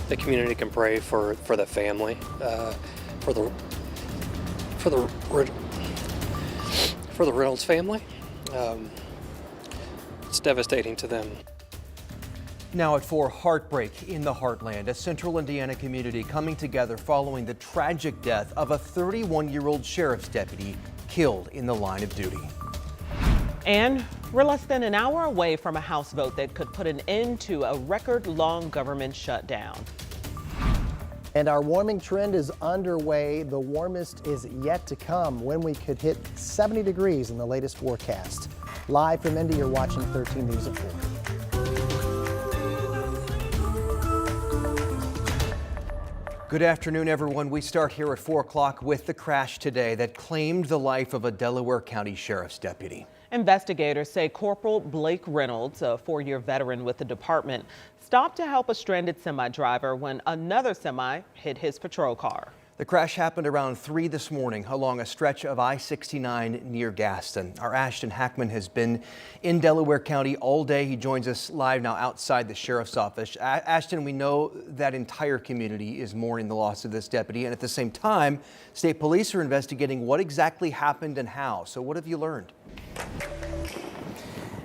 the community can pray for the family, for the Reynolds family. It's devastating to them. Now at 4, heartbreak in the heartland. A central Indiana community coming together following the tragic death of a 31-year-old sheriff's deputy killed in the line of duty. And we're less than an hour away from a House vote that could put an end to a record-long government shutdown. And our warming trend is underway. The warmest is yet to come when we could hit 70 degrees in the latest forecast. Live from Indy, you're watching 13 News at 4. Good afternoon, everyone. We start here at 4 o'clock with the crash today that claimed the life of a Delaware County Sheriff's deputy. Investigators say Corporal Blake Reynolds, a 4-year veteran with the department, stopped to help a stranded semi driver when another semi hit his patrol car. The crash happened around 3 this morning along a stretch of I-69 near Gaston. Our Ashton Hackman has been in Delaware County all day. He joins us live now outside the sheriff's office. Ashton, we know that entire community is mourning the loss of this deputy, and at the same time, state police are investigating what exactly happened and how. So what have you learned?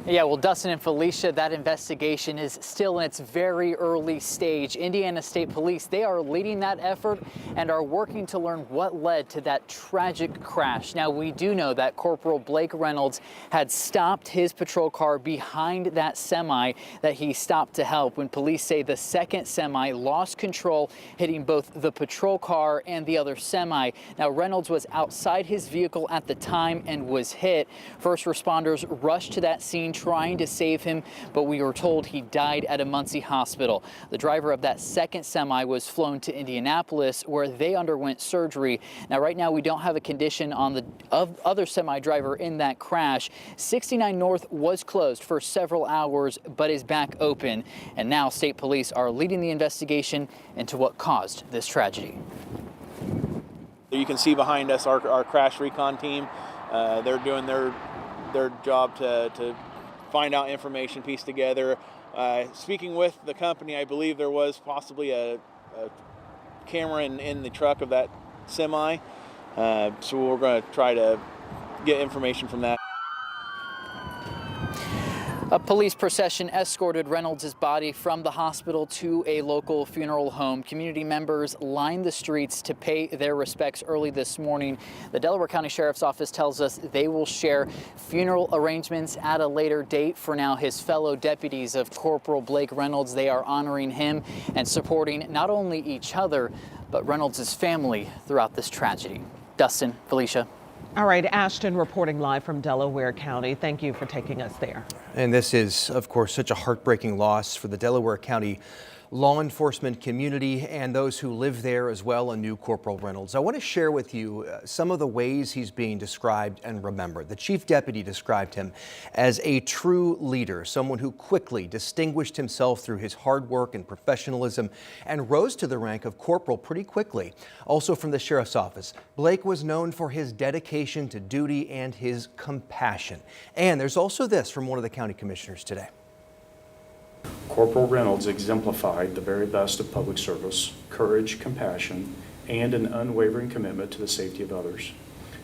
Yeah, well, Dustin and Felicia, that investigation is still in its very early stage. Indiana State Police, they are leading that effort and are working to learn what led to that tragic crash. Now, we do know that Corporal Blake Reynolds had stopped his patrol car behind that semi that he stopped to help when police say the second semi lost control, hitting both the patrol car and the other semi. Now, Reynolds was outside his vehicle at the time and was hit. First responders rushed to that scene trying to save him, but we were told he died at a Muncie hospital. The driver of that second semi was flown to Indianapolis, where they underwent surgery. Now, right now, we don't have a condition on the other semi driver in that crash. 69 North was closed for several hours, but is back open. And now state police are leading the investigation into what caused this tragedy. You can see behind us our crash recon team. They're doing their job to find out information, piece together. Speaking with the company, I believe there was possibly a camera in the truck of that semi. So we're going to try to get information from that. A police procession escorted Reynolds' body from the hospital to a local funeral home. Community members lined the streets to pay their respects early this morning. The Delaware County Sheriff's Office tells us they will share funeral arrangements at a later date. For now, his fellow deputies of Corporal Blake Reynolds, they are honoring him and supporting not only each other, but Reynolds' family throughout this tragedy. Dustin, Felicia. All right, Ashton reporting live from Delaware County. Thank you for taking us there. And this is, of course, such a heartbreaking loss for the Delaware County law enforcement community and those who live there as well, and knew Corporal Reynolds. I want to share with you some of the ways he's being described and remembered. The chief deputy described him as a true leader, someone who quickly distinguished himself through his hard work and professionalism and rose to the rank of corporal pretty quickly. Also from the sheriff's office, Blake was known for his dedication to duty and his compassion. And there's also this from one of the county commissioners today. Corporal Reynolds exemplified the very best of public service, courage, compassion, and an unwavering commitment to the safety of others.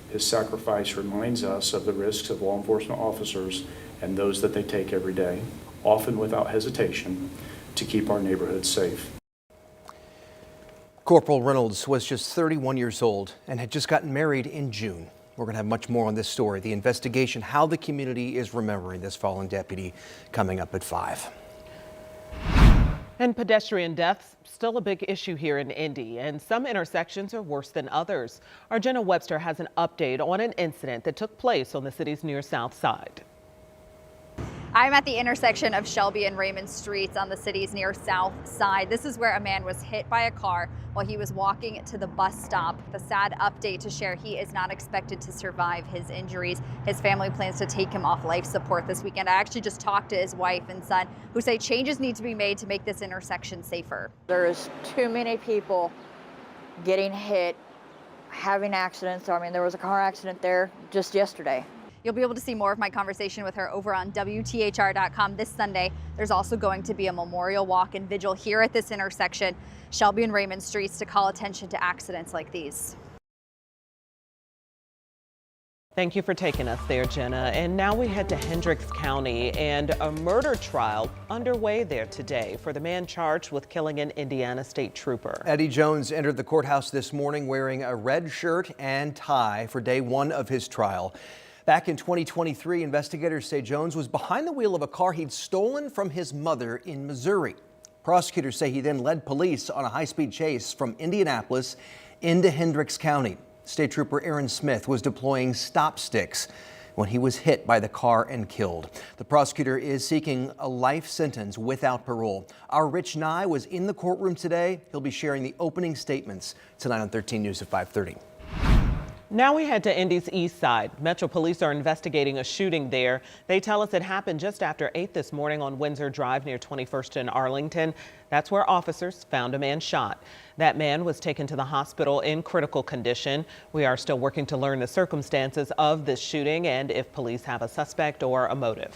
His sacrifice reminds us of the risks of law enforcement officers and those that they take every day, often without hesitation, to keep our neighborhoods safe. Corporal Reynolds was just 31 years old and had just gotten married in June. We're going to have much more on this story, the investigation, how the community is remembering this fallen deputy, coming up at 5. And pedestrian deaths, still a big issue here in Indy, and some intersections are worse than others. Our Jenna Webster has an update on an incident that took place on the city's near south side. I'm at the intersection of Shelby and Raymond Streets on the city's near south side. This is where a man was hit by a car while he was walking to the bus stop. The sad update to share, he is not expected to survive his injuries. His family plans to take him off life support this weekend. I actually just talked to his wife and son, who say changes need to be made to make this intersection safer. There's too many people getting hit, having accidents. I mean, there was a car accident there just yesterday. You'll be able to see more of my conversation with her over on WTHR.com this Sunday. There's also going to be a memorial walk and vigil here at this intersection, Shelby and Raymond Streets, to call attention to accidents like these. Thank you for taking us there, Jenna. And now we head to Hendricks County, and a murder trial underway there today for the man charged with killing an Indiana state trooper. Eddie Jones entered the courthouse this morning wearing a red shirt and tie for day one of his trial. Back in 2023, investigators say Jones was behind the wheel of a car he'd stolen from his mother in Missouri. Prosecutors say he then led police on a high-speed chase from Indianapolis into Hendricks County. State Trooper Aaron Smith was deploying stop sticks when he was hit by the car and killed. The prosecutor is seeking a life sentence without parole. Our Rich Nye was in the courtroom today. He'll be sharing the opening statements tonight on 13 News at 5:30. Now we head to Indy's east side. Metro Police are investigating a shooting there. They tell us it happened just after 8 this morning on Windsor Drive near 21st and Arlington. That's where officers found a man shot. That man was taken to the hospital in critical condition. We are still working to learn the circumstances of this shooting and if police have a suspect or a motive.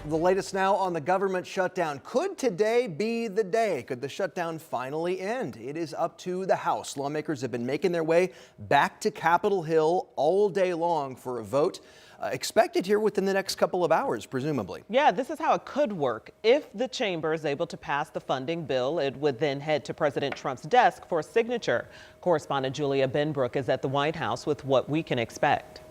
The latest now on the government shutdown. Could today be the day? Could the shutdown finally end? It is up to the House. Lawmakers have been making their way back to Capitol Hill all day long for a vote. Expected here within the next couple of hours, presumably. Yeah, this is how it could work. If the chamber is able to pass the funding bill, it would then head to President Trump's desk for a signature. Correspondent Julia Benbrook is at the White House with what we can expect.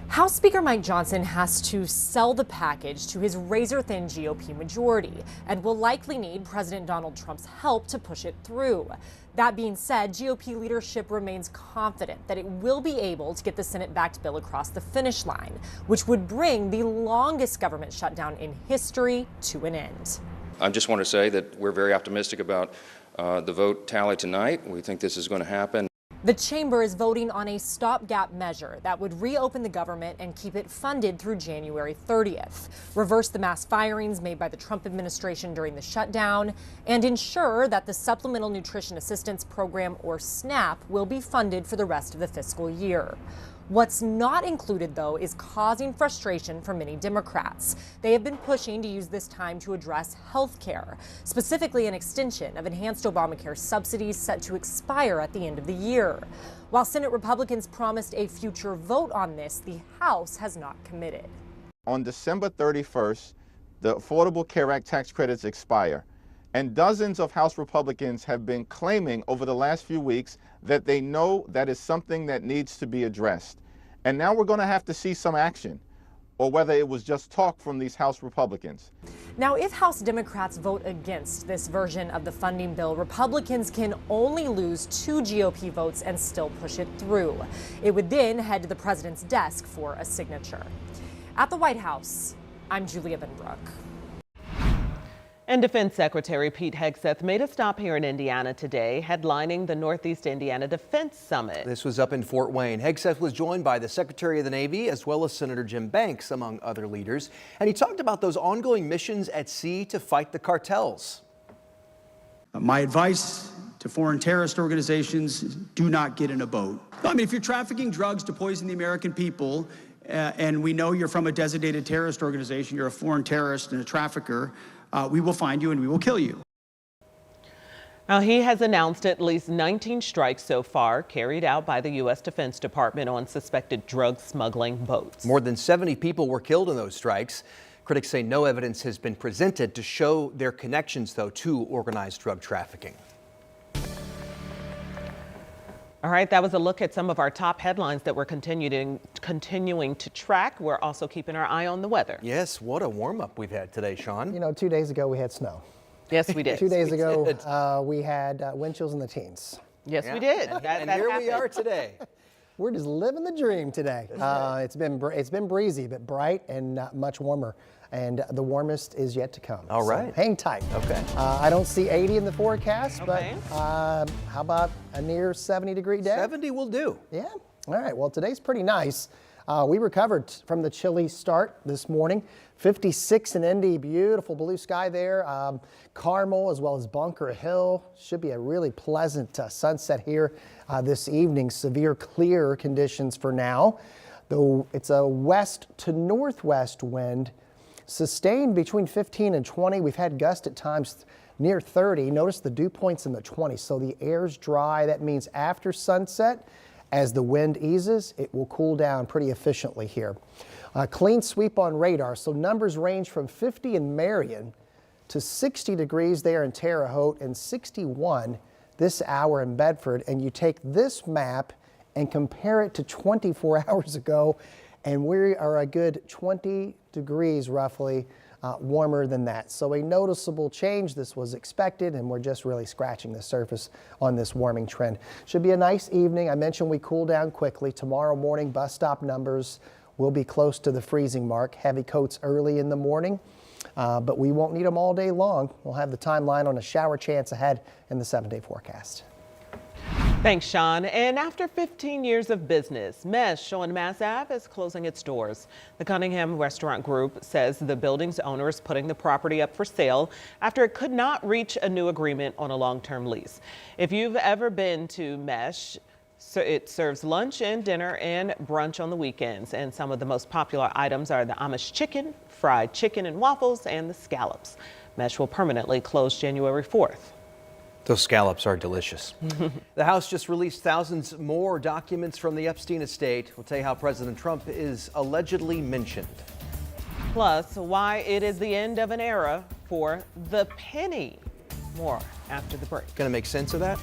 House Speaker Mike Johnson has to sell the package to his razor-thin GOP majority and will likely need President Donald Trump's help to push it through. That being said, GOP leadership remains confident that it will be able to get the Senate-backed bill across the finish line, which would bring the longest government shutdown in history to an end. I just want to say that we're very optimistic about the vote tally tonight. We think this is going to happen. The chamber is voting on a stopgap measure that would reopen the government and keep it funded through January 30th, reverse the mass firings made by the Trump administration during the shutdown, and ensure that the Supplemental Nutrition Assistance Program, or SNAP, will be funded for the rest of the fiscal year. What's not included, though, is causing frustration for many Democrats. They have been pushing to use this time to address health care, specifically an extension of enhanced Obamacare subsidies set to expire at the end of the year. While Senate Republicans promised a future vote on this, the House has not committed. On December 31st, the Affordable Care Act tax credits expire, and dozens of House Republicans have been claiming over the last few weeks that they know that is something that needs to be addressed. And now we're going to have to see some action, or whether it was just talk from these House Republicans. Now, if House Democrats vote against this version of the funding bill, Republicans can only lose 2 GOP votes and still push it through. It would then head to the president's desk for a signature. At the White House, I'm Julia Benbrook. And Defense Secretary Pete Hegseth made a stop here in Indiana today, headlining the Northeast Indiana Defense Summit. This was up in Fort Wayne. Hegseth was joined by the Secretary of the Navy as well as Senator Jim Banks, among other leaders. And he talked about those ongoing missions at sea to fight the cartels. My advice to foreign terrorist organizations, do not get in a boat. I mean, if you're trafficking drugs to poison the American people, and we know you're from a designated terrorist organization, you're a foreign terrorist and a trafficker, we will find you and we will kill you. Now, he has announced at least 19 strikes so far carried out by the U.S. Defense Department on suspected drug smuggling boats. More than 70 people were killed in those strikes. Critics say no evidence has been presented to show their connections, though, to organized drug trafficking. All right, that was a look at some of our top headlines that we're continuing to track. We're also keeping our eye on the weather. Yes, what a warm-up we've had today, Sean. You know, 2 days ago we had snow. Yes, we did. 2 days ago we had wind chills in the teens. Yes, we did. And here we are today. We're just living the dream today. It's been breezy, but bright and much warmer. And the warmest is yet to come. All right. So hang tight. Okay. I don't see 80 in the forecast, Okay. but how about a near 70-degree day? 70 will do. Yeah. All right. Well, today's pretty nice. We recovered from the chilly start this morning. 56 in Indy, beautiful blue sky there. Carmel as well as Bunker Hill. Should be a really pleasant sunset here this evening. Severe clear conditions for now, though it's a west to northwest wind, sustained between 15 and 20. We've had gusts at times near 30. Notice the dew points in the 20s, so the air's dry. That means after sunset, as the wind eases, it will cool down pretty efficiently here. Clean sweep on radar, so numbers range from 50 in Marion to 60 degrees there in Terre Haute and 61 this hour in Bedford. And you take this map and compare it to 24 hours ago, and we are a good 20 degrees roughly warmer than that. So a noticeable change. This was expected, and we're just really scratching the surface on this warming trend. Should be a nice evening. I mentioned we cool down quickly. Tomorrow morning, bus stop numbers will be close to the freezing mark. Heavy coats early in the morning, but we won't need them all day long. We'll have the timeline on a shower chance ahead in the 7-day forecast. Thanks, Sean. And after 15 years of business, Mesh on Mass Ave is closing its doors. The Cunningham Restaurant Group says the building's owner is putting the property up for sale after it could not reach a new agreement on a long-term lease. If you've ever been to Mesh, it serves lunch and dinner and brunch on the weekends. And some of the most popular items are the Amish chicken, fried chicken and waffles, and the scallops. Mesh will permanently close January 4th. Those scallops are delicious. The House just released thousands more documents from the Epstein estate. We'll tell you how President Trump is allegedly mentioned. Plus, why it is the end of an era for the penny. More after the break. Gonna make sense of that?